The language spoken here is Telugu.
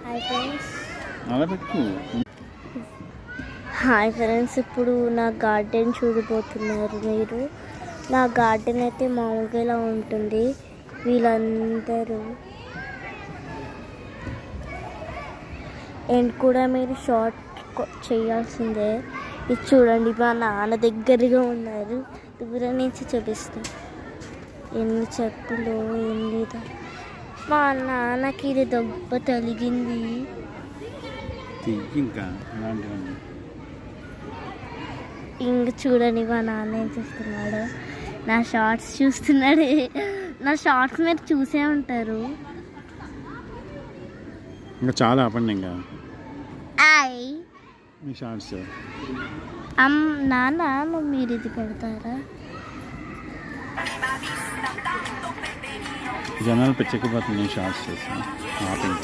Hi friends. అలా పెట్టు. హాయ్ ఫ్రెండ్స్, ఇప్పుడు నా గార్డెన్ చూడబోతున్నారు మీరు. నా గార్డెన్ అయితే మామూలుగా ఇలా ఉంటుంది. వీళ్ళందరూ అండ్ కూడా మీరు షార్ట్ చేయాల్సిందే. ఇది చూడండి, మా నాన్న దగ్గరగా ఉన్నారు. దూరం నుంచి చూపిస్తాను. ఎన్ని చెప్పులు, ఎన్ని మా నాన్నకి ఇది దెబ్బ తగిలింది. ఇంకా అలాంటివన్నీ ఇంక చూడండి, మా నాన్న ఏం చేస్తున్నాడు. నా షార్ట్స్ చూస్తున్నాడు. నా షార్ట్స్ మీరు చూసే ఉంటారు. ఇంకా చాలా ఆపండి. ఇంకా మీ షార్ట్స్ నాన్న మీరు ఇది పెడతారా? జనాలు పెచ్చకపోతుంది. నేను షార్ట్స్ చేస్తాను. ఆపండి.